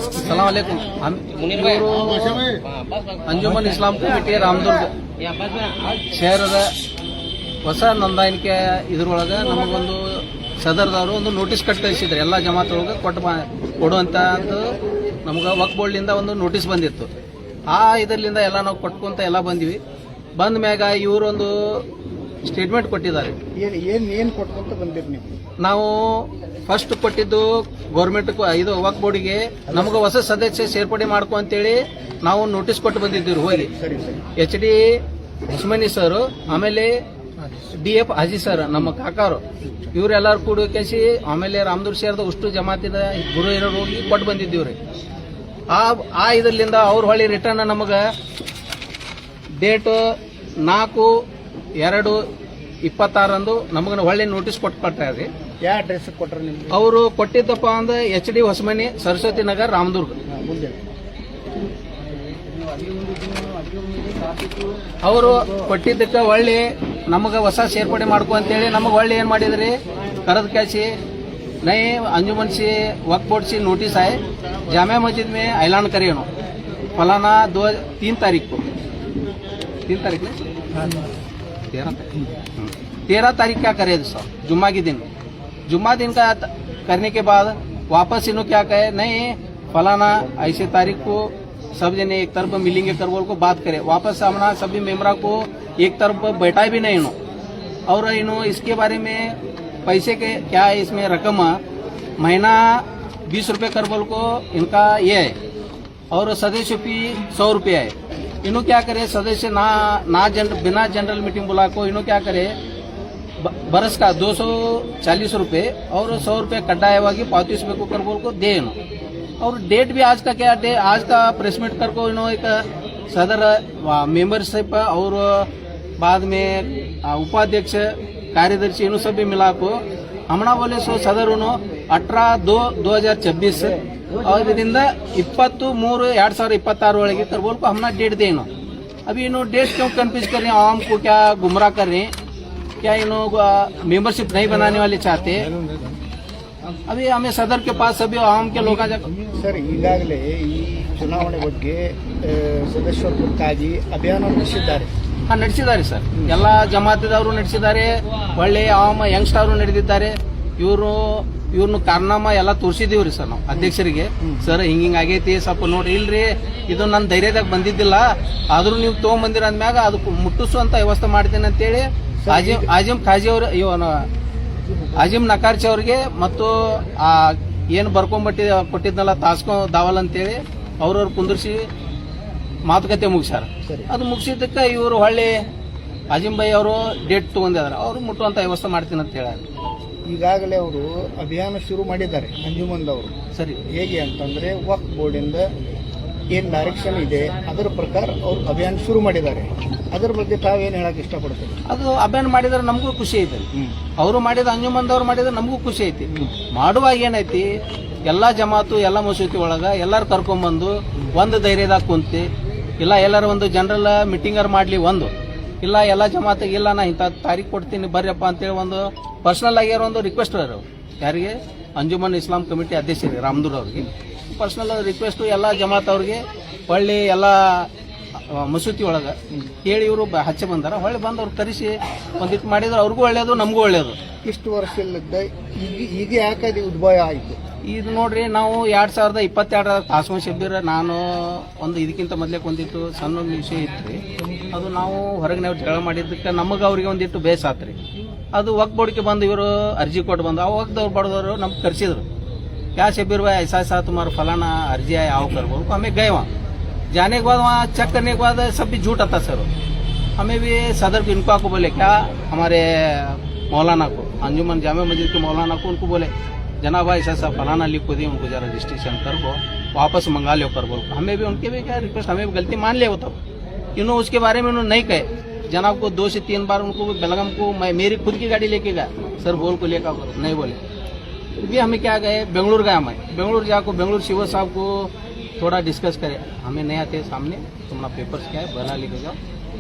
अस्सलामुअलैकुम ಇವರು ಅಂಜುಮನ್ ಇಸ್ಲಾಂ ಕಮಿಟಿ ರಾಮದುರ್ಗ ಶಹರದ ಹೊಸ ನೋಂದಾಣಿಕೆ ಇದರೊಳಗೆ ನಮಗೊಂದು ಸದರ್ದವರು ಒಂದು ನೋಟಿಸ್ ಕಳಿಸಿದ್ರು. ಎಲ್ಲ ಜಮಾತ್ ಒಳಗೆ ಕೊಡುವಂತ ನಮ್ಗೆ ವಕ್ಫ್ ಬೋರ್ಡ್ನಿಂದ ಒಂದು ನೋಟಿಸ್ ಬಂದಿತ್ತು. ಆ ಇದರಿಂದ ಎಲ್ಲ ನಾವು ಕೊಟ್ಕೊಂತ ಎಲ್ಲ ಬಂದ್ವಿ. ಬಂದ ಮ್ಯಾಗ ಇವರೊಂದು ಸ್ಟೇಟ್ಮೆಂಟ್ ಕೊಟ್ಟಿದ್ದಾರೆ. ಏನು ಕೊಟ್ಕೊಂತ ಬಂದಿರಿ ನೀವು? ನಾವು ಫಸ್ಟ್ ಕೊಟ್ಟಿದ್ದು ಗೌರ್ಮೆಂಟ್ ಇದು ವಕ್ಫ್ ಬೋರ್ಡ್ಗೆ ನಮ್ಗೆ ಹೊಸ ಸದಸ್ಯ ಸೇರ್ಪಡೆ ಮಾಡ್ಕೊ ಅಂತೇಳಿ ನಾವು ನೋಟಿಸ್ ಕೊಟ್ಟು ಬಂದಿದ್ದೀವಿ. ಹೋಗಿ HD ಉಸ್ಮಾನಿ ಸರ್, ಆಮೇಲೆ DF ಹಾಜಿ ಸರ್, ನಮ್ಮ ಕಾಕಾರು, ಇವರೆಲ್ಲರೂ ಕೂಡ ಕೇಸಿ ಆಮೇಲೆ ರಾಮದುರ್ಗ ಶಹರದ ಅಷ್ಟು ಜಮಾತಿದ ಗುರು ಹಿರಿಯರು ಹೋಗಿ ಕೊಟ್ಟು ಬಂದಿದ್ದೀವ್ರಿ. ಆ ಇದರಿಂದ ಅವ್ರು ಹೊಳ್ಳಿ ರಿಟರ್ನ್ ನಮಗೆ ಡೇಟ್ 4/2/26 ನಮಗೆ ಹೊಳ್ಳಿ ನೋಟಿಸ್ ಕೊಟ್ಟಾರ್ರಿ. ಯಾವ ಅಡ್ರೆಸ್ ಕೊಟ್ರ ನಿಮ್ಗೆ? ಅವರು ಕೊಟ್ಟಿದ್ದಪ್ಪ ಅಂದ್ರೆ HD ಹೊಸಮನಿ, ಸರಸ್ವತಿ ನಗರ್, ರಾಮದುರ್ಗ. ಅವರು ಕೊಟ್ಟಿದ್ದಕ್ಕೆ ಹೊಳ್ಳಿ ನಮಗೆ ಹೊಸ ಸೇರ್ಪಡೆ ಮಾಡ್ಕೊ ಅಂತೇಳಿ ನಮಗೆ ಹೊಳ್ಳಿ ಏನ್ ಮಾಡಿದ್ರಿ, ಕರೆದು कैसी नए अंजुमन से वक्फ बोर्ड से नोटिस आए, जामिया मस्जिद में ऐलान करे फलाना 3 तारीख को 13 तारीख क्या करे सर, जुम्मा दिन का करने के बाद वापस इन्हों क्या कहे, नहीं फलाना ऐसे तारीख को सब जने एक तरफ मिलेंगे कर बोल को बात करे. वापस अपना सभी मेंबरा को एक तरफ बैठा भी नहीं इन्हों. और इन्हों इसके बारे में पैसे के क्या है, इसमें रकम महीना 20 रुपये कर बोल को इनका ये है, और सदस्य फी 100 रुपये है. इन्हों क्या करे, सदस्य बिना जनरल मीटिंग बुला को इन्हों क्या करे, बरस का 240 रुपये और 100 रुपये कड्डायವಾಗಿ पावती को कर बोल को दे. और डेट भी आज का क्या डे, आज का प्रेस मीट कर को इन्हों एक सदर मेंबरशिप और बाद में उपाध्यक्ष कार्यदर्शी इन्हों सब भी मिला को हमना बोले सो सदर 18/2/2026 और ಇದರಿಂದ 23/2026 ಒಳಗೆ कर बोल को हमना डेट देनो. अभी इन्हों डेट क्यों कंफ्यूज कर रहे हैं, आवाम को क्या गुमराह कर रहे हैं, क्या इन्हों मेंबरशिप नहीं बनाने वाले चाहते हैं. अभी हमें सदर के पास सभी आवाम के लोग ಸರ್, ಈಗಾಗಲೇ ಈ ಚುನಾವಣೆ ಬಗ್ಗೆ ಸದಸ್ಯತ್ವಕ್ಕಾಗಿ ಅಭಿಯಾನ ನಡೆಸಿದ್ದಾರೆ. ನಡೆಸಿದ್ದಾರೆ ಸರ್. ಎಲ್ಲ ಜಮಾತಿದವರು ನಡೆಸಿದ್ದಾರೆ, ಒಳ್ಳೆ ಆವಾಮ ಯಂಗ್ಸ್ಟರ್ ನಡೆದಿದ್ದಾರೆ. ಇವ್ರನ್ನು ಕಾರ್ನಾಮ ಎಲ್ಲ ತೋರಿಸಿದೀವ್ರಿ ಸರ್ ನಾವು ಅಧ್ಯಕ್ಷರಿಗೆ. ಸರ್ ಹಿಂಗಿಂಗ್ ಆಗೈತಿ, ಸ್ವಲ್ಪ ನೋಡ್ರಿ, ಇಲ್ರಿ ಇದು ನನ್ನ ಧೈರ್ಯದಾಗ ಬಂದಿದ್ದಿಲ್ಲ, ಆದ್ರೂ ನೀವು ತಗೊಂಬಂದಿರ ಅಂದ್ಮ್ಯಾಗ ಅದಕ್ಕೆ ಮುಟ್ಟಿಸುವಂತ ವ್ಯವಸ್ಥೆ ಮಾಡ್ತೀನಿ ಅಂತೇಳಿ ಆಜಿಮ್ ಖಾಜಿ ಅವರು ಆಜಿಮ್ ನಕಾರ್ಚಿ ಅವ್ರಿಗೆ ಮತ್ತು ಏನು ಕೊಟ್ಟಿದ್ನಲ್ಲ ತಾಸ್ಕೋ ದಾವಲ್ ಅಂತೇಳಿ ಅವ್ರವ್ರು ಕುಂದಿರ್ಸಿ ಮಾತುಕತೆ ಮುಗಿಸ್ಯಾರ. ಅದು ಮುಗಿಸಿದ್ದಕ್ಕೆ ಇವರು ಹೊಳ್ಳಿ ಆಜಿಮ್ ಭಾಯಿ ಅವರು ಡೇಟ್ ತಗೊಂಡಿದ್ದಾರೆ, ಅವರು ಮುಟ್ಟುವಂತ ವ್ಯವಸ್ಥೆ ಮಾಡ್ತೀನಿ ಅಂತ ಹೇಳ. ಈಗಾಗಲೇ ಅವರು ಅಭಿಯಾನ ಶುರು ಮಾಡಿದ್ದಾರೆ ಅಂಜುಮನ್ದವರು. ಸರಿ, ಹೇಗೆ ಅಂತಂದ್ರೆ ವಕ್ಫ್ ಬೋರ್ಡಿಂದ ಏನ್ ಡೈರೆಕ್ಷನ್ ಇದೆ ಅದರ ಪ್ರಕಾರ ಅವರು ಅಭಿಯಾನ ಶುರು ಮಾಡಿದ್ದಾರೆ. ಅದರ ಬಗ್ಗೆ ತಾವೇನು ಹೇಳಕ್ ಇಷ್ಟಪಡ್ತೀವಿ? ಅದು ಅಭಿಯಾನ ಮಾಡಿದ್ರೆ ನಮಗೂ ಖುಷಿ ಐತೆ. ಅವರು ಮಾಡಿದ ಅಂಜುಮನ್ದವ್ರು ಮಾಡಿದ್ರೆ ನಮಗೂ ಖುಷಿ ಐತಿ. ಮಾಡುವಾಗ ಏನೈತಿ, ಎಲ್ಲಾ ಜಮಾತು ಎಲ್ಲ ಮಸೂತಿ ಒಳಗ ಎಲ್ಲಾರು ಕರ್ಕೊಂಡ್ಬಂದು ಒಂದು ಧೈರ್ಯದಾಗ ಕುಂತಿ, ಇಲ್ಲ ಎಲ್ಲಾರು ಒಂದು ಜನರಲ್ ಮೀಟಿಂಗರ್ ಮಾಡ್ಲಿ, ಒಂದು ಇಲ್ಲ ಎಲ್ಲ ಜಮಾತಿಗೆ ಇಲ್ಲ ನಾ ಇಂಥ ತಾರೀಖು ಕೊಡ್ತೀನಿ ಬರ್ರಪ್ಪ ಅಂತೇಳಿ ಒಂದು ಪರ್ಸನಲ್ ಆಗಿರೋ ಒಂದು ರಿಕ್ವೆಸ್ಟ್ ಅವರು ಯಾರಿಗೆ, ಅಂಜುಮನ್ ಇಸ್ಲಾಂ ಕಮಿಟಿ ಅಧ್ಯಕ್ಷರಿಗೆ ರಾಮದುರ್ಗ ಅವ್ರಿಗೆ ಪರ್ಸನಲ್ ರಿಕ್ವೆಸ್ಟ್ ಎಲ್ಲ ಜಮಾತ್ ಅವ್ರಿಗೆ ಹೊಳ್ಳಿ ಎಲ್ಲ ಮಸೂತಿ ಒಳಗೆ ಹೇಳಿ ಇವರು ಹಚ್ಚೆ ಬಂದಾರ. ಹೊಳ್ಳಿ ಬಂದು ಅವ್ರು ಕರೆಸಿ ಒಂದಿಟ್ಟು ಮಾಡಿದ್ರೆ ಅವ್ರಿಗೂ ಒಳ್ಳೇದು, ನಮಗೂ ಒಳ್ಳೇದು. ಇಷ್ಟು ವರ್ಷ ಇಲ್ಲದ ಈಗ ಯಾಕೆ ಉದ್ಭವ ಆಯಿತು? ಇದು ನೋಡ್ರಿ, ನಾವು 2022 ತಾಸ್ಮೋ ಶಬ್ಬೀರ್ ನಾನು ಒಂದು ಇದಕ್ಕಿಂತ ಮೊದಲೇ ಒಂದಿಟ್ಟು ಸಣ್ಣ ವಿಷಯ ಇತ್ತು. ಅದು ನಾವು ಹೊರಗೆ ನಾವು ಜಗಳ ಮಾಡಿದ್ದಕ್ಕೆ ನಮಗೆ ಅವ್ರಿಗೆ ಒಂದಿಟ್ಟು ಬೇಸ್ ಆತ್ರಿ. ಅದು ವಕ್ಫ್ ಬೋರ್ಡ್ಗೆ ಬಂದು ಇವರು ಅರ್ಜಿ ಕೊಟ್ಟು ಬಂದು ಆ ವಕ್ಫ್ ಬಡದವರು ನಮ್ಗೆ ಕರೆಸಿದ್ರು. क्या शबीर भाई ऐसा तुम्हारा फलाना अर्जी है, आओ कर बोल को हमें गए. वहाँ जाने के बाद वहाँ चेक करने के बाद सब भी झूठ आता सर. हमें भी सदर को इनको को बोले, क्या हमारे मौलाना को, अंजुमन जामिया मस्जिद के मौलाना को, उनको बोले जनाब भाई ऐसा फलाना लिख को दिए, उनको जरा रजिस्ट्रेशन कर को वापस मंगा लो कर बोल. हमें भी उनके भी क्या रिक्वेस्ट, हमें भी गलती मान ले. तब इन्होंने उसके बारे में उन्होंने नहीं कहे. जनाब को 2 से 3 बार उनको बेलगाम को मेरी खुद की गाड़ी लेके गया सर, बोल को लेकर नहीं बोले. भी हमें क्या गए, बेंगलुरु गए. हमें बेंगलुरु जाकर बेंगलुरु शिव साहब को थोड़ा डिस्कस करे. हमें नहीं आते सामने, तुम्हारा पेपर्स क्या है बहला लेके जाओ,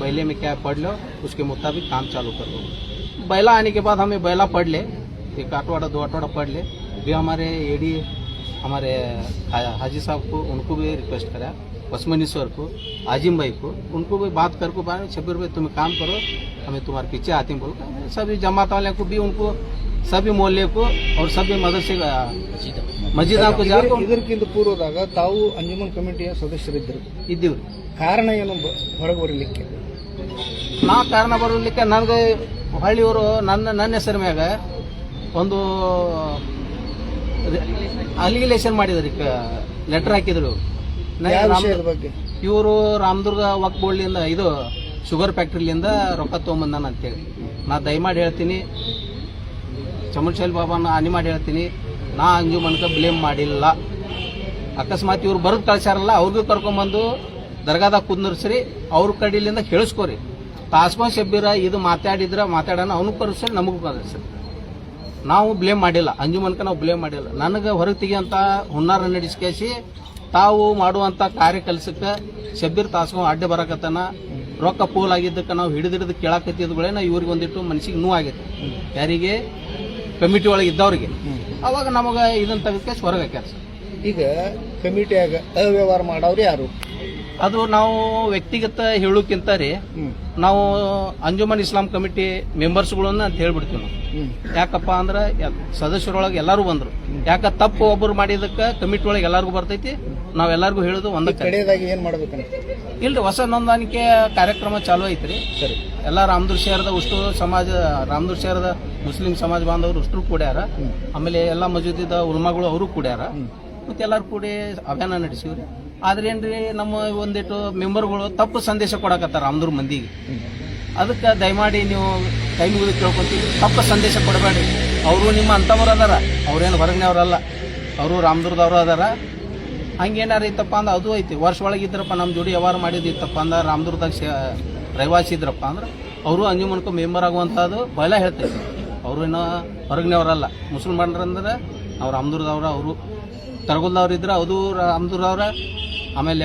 बहले में क्या है पढ़ लो, उसके मुताबिक काम चालू कर दो. बहला आने के बाद हमें बहला पढ़ ले, 1 आठवाड़ा 2 आठवाड़ा पढ़ ले. भी हमारे AD हमारे हाजी साहब को उनको भी रिक्वेस्ट करा, वसमनीश्वर को, आजिम भाई को, उनको भी बात कर को बारे शब्बीर भाई तुम काम करो, हमें तुम्हारे पीछे आते हैं बोल। सभी जमात वाले को भी उनको सभी मोहल्ले को और सभी मदरसे ಮಸ್ಜಿದಾ को जाकर ಇದಕ್ಕಿಂತ ಪೂರ್ವದಾಗ ತಾವು ಅಂಜುಮನ್ ಕಮಿಟಿಯ ಸದಸ್ಯರಿದ್ದರು, ಇದ್ದೀವ್ರಿ. ಕಾರಣ ಏನು ಹೊರಗೆ ಬರಲಿಕ್ಕೆ? ನಾ ಕಾರಣ ಬರಲಿಕ್ಕೆ ನನಗೆ ಹಳ್ಳಿಯವರು ನನ್ನ ಹೆಸರು ಮ್ಯಾಗ ಒಂದು ಅಲಿಗೇಷನ್ ಮಾಡಿದ್ರಿ, ಲೆಟರ್ ಹಾಕಿದ್ರು. ಯಾವ ವಿಷಯದ ಬಗ್ಗೆ? ಇವರು ರಾಮದುರ್ಗ ವಕ್ ಬೋರ್ಡ್ಲಿಂದ ಇದು ಶುಗರ್ ಫ್ಯಾಕ್ಟ್ರಿಲಿಂದ ರೊಕ್ಕ ತೊಗೊಂಬಂದಾನ ಅಂತೇಳಿ. ನಾ ದಯಮಾಡಿ ಹೇಳ್ತೀನಿ, ಚಮನ್ಶೈಲ್ ಬಾಬಾನ ಹಾನಿ ಮಾಡಿ ಹೇಳ್ತೀನಿ, ನಾ ಅಂಜುಮನ್ಕ ಬ್ಲೇಮ್ ಮಾಡಿಲ್ಲ. ಅಕಸ್ಮಾತ್ ಇವ್ರು ಬರೆದು ಕಳ್ಸ್ಯಾರಲ್ಲ, ಅವ್ರಿಗೂ ಕರ್ಕೊಂಬಂದು ದರ್ಗಾದಾಗ ಕುಂದರ್ಸ್ರಿ, ಅವ್ರ ಕಡೆಯಿಂದ ಕೇಳಿಸ್ಕೋರಿ. ತಾಸ್ಮಾನ್ ಶಬ್ಬೀರ ಇದು ಮಾತಾಡೋಣ, ಅವನು ಕರೆಸ್ರಿ, ನಮಗೂ ಕರೆಸ್ರಿ. ನಾವು ಬ್ಲೇಮ್ ಮಾಡಿಲ್ಲ, ಅಂಜುಮನ್ಕ ನಾವು ಬ್ಲೇಮ್ ಮಾಡಿಲ್ಲ. ನನಗೆ ಹೊರಗೆ ತೆಗಿಯಂತ ಹುನ್ನಾರ ನಡೆಸ್ಕೇಸಿ ತಾವು ಮಾಡುವಂತ ಕಾರ್ಯ ಕೆಲಸಕ್ಕೆ ಶಬ್ಬೀರ್ ತಾಸ್ಮಾನ್ ಅಡ್ಡ ಬರಕತ್ತಾನ. ರೊಕ್ಕ ಪೋಲ್ ಆಗಿದ್ದಕ್ಕೆ ನಾವು ಹಿಡಿದು ಕೇಳಾಕತ್ತಿದ್ಗಳೇನ ಇವ್ರಿಗೆ ಒಂದಿಟ್ಟು ಮನಸ್ಸಿಗೆ ನೋವಾಗೈತೆ, ಯಾರಿಗೆ ಕಮಿಟಿ ಒಳಗೆ ಇದ್ದವ್ರಿಗೆ. ಅವಾಗ ನಮಗೆ ಇದನ್ನ ತೆಗೆದಕ್ಕೆ ಹೊರಗೆ ಹಾಕ್ಯಾರ ಸರ್. ಈಗ ಕಮಿಟಿಯಾಗ ಅವ್ಯವಹಾರ ಮಾಡೋರು ಯಾರು? ಅದು ನಾವು ವ್ಯಕ್ತಿಗತ ಹೇಳೋಕ್ಕಿಂತ ರೀ, ನಾವು ಅಂಜುಮನ್ ಇಸ್ಲಾಂ ಕಮಿಟಿ ಮೆಂಬರ್ಸ್ಗಳನ್ನ ಅಂತ ಹೇಳ್ಬಿಡ್ತೀವಿ ನಾವು. ಯಾಕಪ್ಪ ಅಂದ್ರೆ ಸದಸ್ಯರೊಳಗೆ ಎಲ್ಲರೂ ಬಂದ್ರು. ಯಾಕ ತಪ್ಪು ಒಬ್ಬರು ಮಾಡಿದಕ್ಕೆ ಕಮಿಟಿ ಒಳಗೆ ಎಲ್ಲರಿಗೂ ಬರ್ತೈತಿ, ನಾವೆಲ್ಲರಿಗೂ ಹೇಳೋದು ಒಂದಕ್ಕೆ. ಕಡೆಯದಾಗಿ ಏನ್ ಮಾಡ್ಬೇಕಂತ ಇಲ್ರಿ, ಹೊಸ ನೋಂದಾಣಿಕೆ ಕಾರ್ಯಕ್ರಮ ಚಾಲೂ ಐತ್ರಿ. ಸರಿ, ಎಲ್ಲ ರಾಮದುರ್ಗ ಶಹರದ ಉಷ್ಟು ಸಮಾಜ, ರಾಮದುರ್ಗ ಶಹರದ ಮುಸ್ಲಿಂ ಸಮಾಜ ಬಾಂಧವರು ಅಷ್ಟರು ಕೂಡ್ಯಾರ. ಆಮೇಲೆ ಎಲ್ಲ ಮಜೂದಿದ ಉಲ್ಮಾಗಳು ಅವರು ಕೂಡ್ಯಾರ. ಮತ್ತೆ ಎಲ್ಲರೂ ಕೂಡಿ ಅಭಿಯಾನ ನಡೆಸಿವ್ರಿ. ಆದ್ರೇನ್ರಿ, ನಮ್ಮ ಒಂದಿಟ್ಟು ಮೆಂಬರ್ಗಳು ತಪ್ಪು ಸಂದೇಶ ಕೊಡಕತ್ತಾರ ರಾಮದುರ್ಗ ಮಂದಿಗೆ. ಅದಕ್ಕೆ ದಯಮಾಡಿ ನೀವು ಕೈ ಮುಗಿದು ಕೇಳ್ಕೊಂತೀವಿ, ತಪ್ಪು ಸಂದೇಶ ಕೊಡಬೇಡಿ. ಅವರು ನಿಮ್ಮ ಅಂತವ್ರು ಅದಾರ, ಅವ್ರೇನು ಹೊರಗಿನವ್ರಲ್ಲ, ಅವರು ರಾಮದುರ್ಗದವ್ರು ಅದಾರ. ಹಂಗೇನಾರ ಇತ್ತಪ್ಪ ಅಂದ್ರೆ ಅದು ಐತಿ. ವರ್ಷ ಒಳಗಿದ್ರಪ್ಪ ನಮ್ಮ ಜೋಡಿ ವ್ಯವಹಾರ ಮಾಡಿದ್ದು ಇತ್ತಪ್ಪ ಅಂದ್ರೆ ರಾಮದುರ್ಗದಾಗ ರಹಿವಾಸಿ ಇದ್ರಪ್ಪ ಅಂದ್ರೆ ಅವರು ಅಂಜುಮನ್ಕೊ ಮೆಂಬರ್ ಆಗುವಂಥದ್ದು ಬಹಳ ಹೇಳ್ತೈತಿ. ಅವರು ಏನೋ ಹೊರಗಿನವರಲ್ಲ, ಮುಸಲ್ಮಾನರಂದ್ರೆ ನಾವು ರಾಮದುರ್ಗದವ್ರ. ಅವರು ತರಗುಲ್ದವ್ರು ಇದ್ರೆ ಅದು ರಾಮದುರ್ಗದವ್ರ, ಆಮೇಲೆ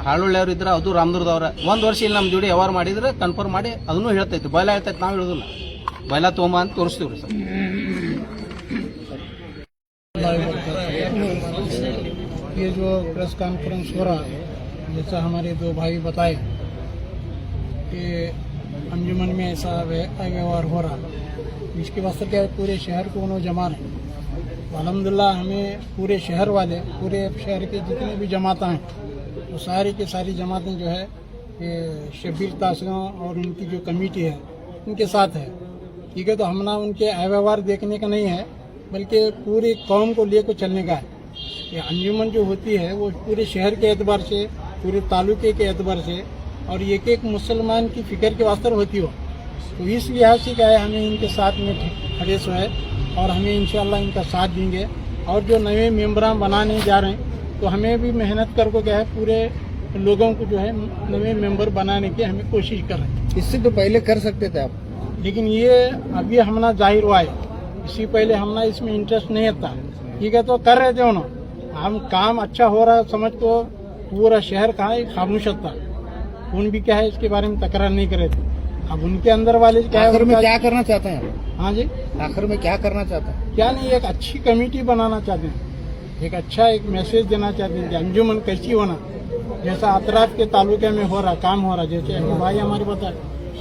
ಹಾಳುಳ್ಳಿಯವ್ರು ಇದ್ರೆ ಅದು ರಾಮದುರ್ಗದವ್ರ. ಒಂದು ವರ್ಷ ಇಲ್ಲಿ ನಮ್ಮ ಜೋಡಿ ವ್ಯವಹಾರ ಮಾಡಿದ್ರೆ ಕನ್ಫರ್ಮ್ ಮಾಡಿ ಅದನ್ನು ಹೇಳ್ತೈತಿ, ಬಯಲ ಹೇಳ್ತೈತಿ. ನಾವು ಹೇಳೋದಿಲ್ಲ, ಬಯಲ ತೊಗೊಂಬ ಅಂತ ತೋರಿಸ್ತೀವಿ ಸರ್. ये जो प्रेस कॉन्फ्रेंस हो रहा है, जैसा हमारे दो भाई बताए कि अंजुमन में ऐसा अव्यवहार हो रहा है, इसके वास्ते क्या पूरे शहर को उन्होंने जमा रहे। अल्हम्दुलिल्लाह हमें पूरे शहर वाले, पूरे शहर के जितने भी जमातें हैं, वो सारी की सारी जमातें जो है ये शब्बीर तासगांव और उनकी जो कमेटी है उनके साथ है। ठीक है, तो हमने उनके अव्यवहार देखने का नहीं है, बल्कि पूरी कौम को लेकर चलने का है। ये अंजुमन जो होती है वो पूरे शहर के एतबार से, पूरे तालुके के एतबार से और एक एक मुसलमान की फिक्र के वास्ते होती हो। तो इस लिहाज से क्या है, हमें इनके साथ में खड़े सो है और हमें इंशाल्लाह इनका साथ देंगे। और जो नए मेम्बरान बनाने जा रहे हैं तो हमें भी मेहनत करके क्या है पूरे लोगों को जो है नए मेंबर बनाने की हमें कोशिश कर रहे हैं। इससे तो पहले कर सकते थे आप, लेकिन ये अभी हमना जाहिर हुआ है, इससे पहले हमना इसमें इंटरेस्ट नहीं था। ठीक है, तो कर रहे थे उन्होंने, हम काम अच्छा हो रहा है समझ को पूरा शहर कहाँ है खामोश था। उन भी क्या है इसके बारे में तकरार नहीं करे थे। अब उनके अंदर वाले क्या है, आखिर में क्या करना चाहते हैं? हाँ जी, आखिर में क्या करना चाहते हैं? क्या नहीं, एक अच्छी कमेटी बनाना चाहते हैं, एक अच्छा एक मैसेज देना चाहते हैं कि अंजुमन कैसी होना, जैसा अतराफ के तालुके में हो रहा काम हो रहा। जैसे भाई हमारे पता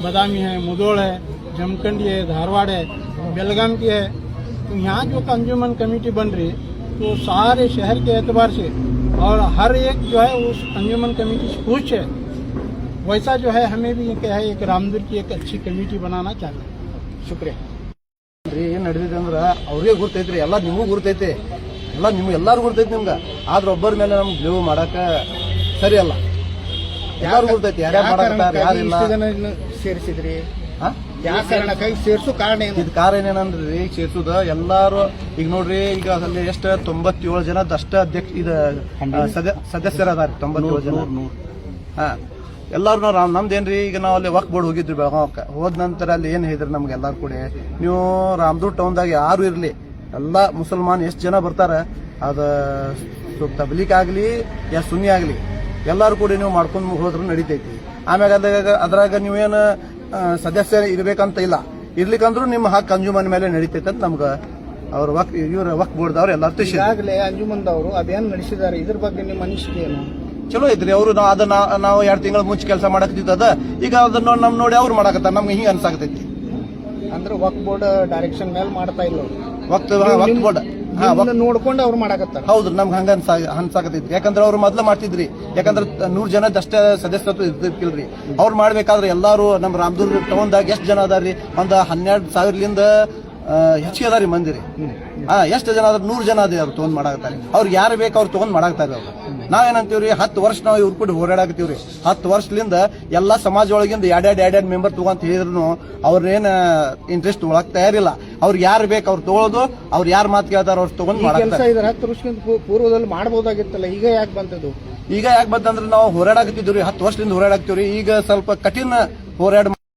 बदामी है, मुदोड़ है, जमखंडी है, धारवाड़ है, बेलगाम की है। तो यहाँ जो अंजुमन कमेटी बन रही है तो सारे शहर के एतबार से और हर एक जो है उस अंजुमन कमेटी से खुश है। वैसा जो है हमें भी क्या है एक रामदुर्ग की एक अच्छी कमेटी बनाना चाहते हैं। शुक्रिया. ಏನ್ ನಡೆದಿದೆ ಅಂದ್ರೆ ಅವ್ರಿಗೆ ಗುರ್ತೈತ್ರಿ, ಎಲ್ಲ ನಿಮಗೂ ಗುರ್ತೈತಿ, ಎಲ್ಲ ನಿಮ್ಗೆ ಎಲ್ಲಾರು ಗುರ್ತೈತಿ ನಿಮ್ಗೆ. ಆದ್ರೆ ಒಬ್ಬರ ಮೇಲೆ ನಮ್ಗೆ ಬ್ಲೇವ್ ಮಾಡಕ ಸರಿ ಅಲ್ಲ. ಯಾರು ಗುರ್ತೈತಿ, ಯಾರ್ಯಾರು ಮಾಡಕತ್ತಾರ, ಯಾರಿಲ್ಲ. ಸೇರಿಸಿದ್ರಿ ಹಾ? ಯಾವ ಕಾರಣಕ್ಕಾಗಿ ಸೇರಿಸೋ ಕಾರಣ ಏನು? ಇದು ಕಾರಣ ಏನಂದ್ರಿ ಸೇರ್ಸುದ ಎಲ್ಲಾರು. ಈಗ ನೋಡ್ರಿ, ಈಗ ಅಲ್ಲಿ ಎಷ್ಟು 97 ಜನದ ಅಷ್ಟ ಅಧ್ಯಕ್ಷ ಇದು ಸದಸ್ಯರದಾರ. 97 ಜನ. ಹಾ, ಎಲ್ಲಾರು ನಾವು ನಮ್ದೇನ್ರಿ, ಈಗ ನಾವು ಅಲ್ಲಿ ವಕ್ ಬೋರ್ಡ್ ಹೋಗಿದ್ವಿ ಬೆಳಗಾವಕ್ಕೆ. ಹೋದ ನಂತರ ಅಲ್ಲಿ ಏನ್ ಹೇಳಿದ್ರಿ ನಮ್ಗೆ ಎಲ್ಲಾರು ಕೂಡ, ನೀವು ರಾಮದುರ್ಗ ಟೌನ್ದಾಗ ಯಾರು ಇರ್ಲಿ, ಎಲ್ಲ ಮುಸಲ್ಮಾನ್ ಎಷ್ಟು ಜನ ಬರ್ತಾರ, ಅದ ತಬ್ಲೀಗ್ ಆಗ್ಲಿ ಯಾ ಸುನ್ನಿ ಆಗ್ಲಿ, ಎಲ್ಲಾರು ಕೂಡ ನೀವು ಮಾಡ್ಕೊಂಡು ಹೋದ್ರು ನಡಿತೈತಿ. ಆಮ್ಯಾಗ ಅದ್ರಾಗ ನೀವೇನು ಸದಸ್ಯ ಇರ್ಬೇಕಂತ ಇಲ್ಲ, ಇರ್ಲಿಕ್ಕಂದ್ರೂ ನಿಮ್ಮ ಹಕ್ಕು ಅಂಜುಮನ್ ಮೇಲೆ ನಡೀತೈತೆ ಅಂತ ನಮ್ಗೆ ಅವ್ರ ಇವ್ರ ವಕ್ ಬೋರ್ಡ್ದವ್ರು ಎಲ್ಲರೂ ತಿಳಿಸಿದ್ರು. ಈಗಾಗಲೇ ಅಂಜುಮನ್ದವರು ಅಭಿಯಾನ ನಡೆಸಿದ್ದಾರೆ, ಇದ್ರ ಬಗ್ಗೆ ನಿಮ್ಮ ಅನಿಸಿಕೆ ಏನು? ಚಲೋ ಐತ್ರಿ. ಅವರು ಅದನ್ನ ನಾವು 2 ತಿಂಗಳ ಮುಂಚೆ ಕೆಲಸ ಮಾಡಕತ್ತಿದ್ದದ, ಈಗ ಅದನ್ನ ನಮ್ ನೋಡಿ ಅವ್ರು ಮಾಡಕತ್ತಾರ, ನಮ್ಗೆ ಹಿಂಗ ಅನ್ಸಾಕತೈತಿ. ಅಂದ್ರೆ ವಕ್ ಬೋರ್ಡ್ ಡೈರೆಕ್ಷನ್ ಮೇಲೆ ಮಾಡ್ತಾ ಇಲ್ಲ ಅವ್ರು. ವಕ್ ಬೋರ್ಡ್ ನೋಡ್ಕೊಂಡು ಅವ್ರು ಮಾಡಕತ್ತಾರ. ಹೌದು, ನಮ್ಗೆ ಹಂಗ ಅನ್ಸಾಕತೈತ್ರಿ. ಯಾಕಂದ್ರೆ ಅವ್ರು ಮೊದ್ಲು ಮಾಡ್ತಿದ್ರಿ, ಯಾಕಂದ್ರೆ 100 ಜನದಷ್ಟೇ ಸದಸ್ಯತ್ವ ಇರ್ತಿಲ್ರಿ. ಅವ್ರು ಮಾಡ್ಬೇಕಾದ್ರೆ ಎಲ್ಲಾರು ನಮ್ಮ ರಾಮದುರ್ಗ ಟೌನ್ದಾಗ ಎಷ್ಟು ಜನ ಅದಾರ್ರಿ? ಒಂದು 12,000ಲಿಂದ ಹೆಚ್ಚಿಗೆ ಅದಾರಿ ಮಂದಿ ರೀ. ಎಷ್ಟು ಜನ ಅದ್ರ 100 ಜನ ಅದೇ ಅವ್ರು ತೊಗೊಂಡ್ ಮಾಡಾಕತ್ತಾರೆ. ಅವ್ರಿಗೆ ಯಾರು ಬೇಕು ಅವ್ರು ತೊಗೊಂಡ್ ಮಾಡಾಕ್ತಾರೆ. ಅವ್ರು ನಾವೇನಂತೀವ್ರಿ, 10 ವರ್ಷ ನಾವು ಇವ್ರ ಕೂಡ ಹೋರಾಡಕತ್ತೀವ್ರಿ. 10 ವರ್ಷದಿಂದ ಎಲ್ಲಾ ಸಮಾಜ ಒಳಗಿಂದ ಎರಡ್ ಮೆಂಬರ್ ತಗೊಂತ ಹೇಳಿದ್ರು ಅವ್ರೇನ್ ಇಂಟ್ರೆಸ್ಟ್ ಒಳಗ್ ತಯಾರಿಲ್ಲ. ಅವ್ರಿಗೆ ಯಾರು ಬೇಕು ಅವ್ರು ತಗೊಳ್ಳೋದು, ಅವ್ರು ಯಾರು ಮಾತು ಕೇಳ್ತಾರ ಅವ್ರು ತಗೊಂಡ್ ಕೆಲಸ ಮಾಡಾಕ್ತಾರೆ. ಇದ್ರ 10 ವರ್ಷಕ್ಕಿಂತ ಪೂರ್ವದಲ್ಲಿ ಮಾಡಬಹುದಾಗಿತ್ತಲ್ಲ, ಈಗ ಯಾಕೆ ಬಂತದ್ದು? ಈಗ ಯಾಕೆ ಬಂತಂದ್ರೆ ನಾವು ಹೋರಾಡಕತ್ತಿದ್ವಿ 10 ವರ್ಷದಿಂದ ಹೋರಾಡಕತ್ತೀವ್ರಿ. ಈಗ ಸ್ವಲ್ಪ ಕಠಿಣ ಹೋರಾಡ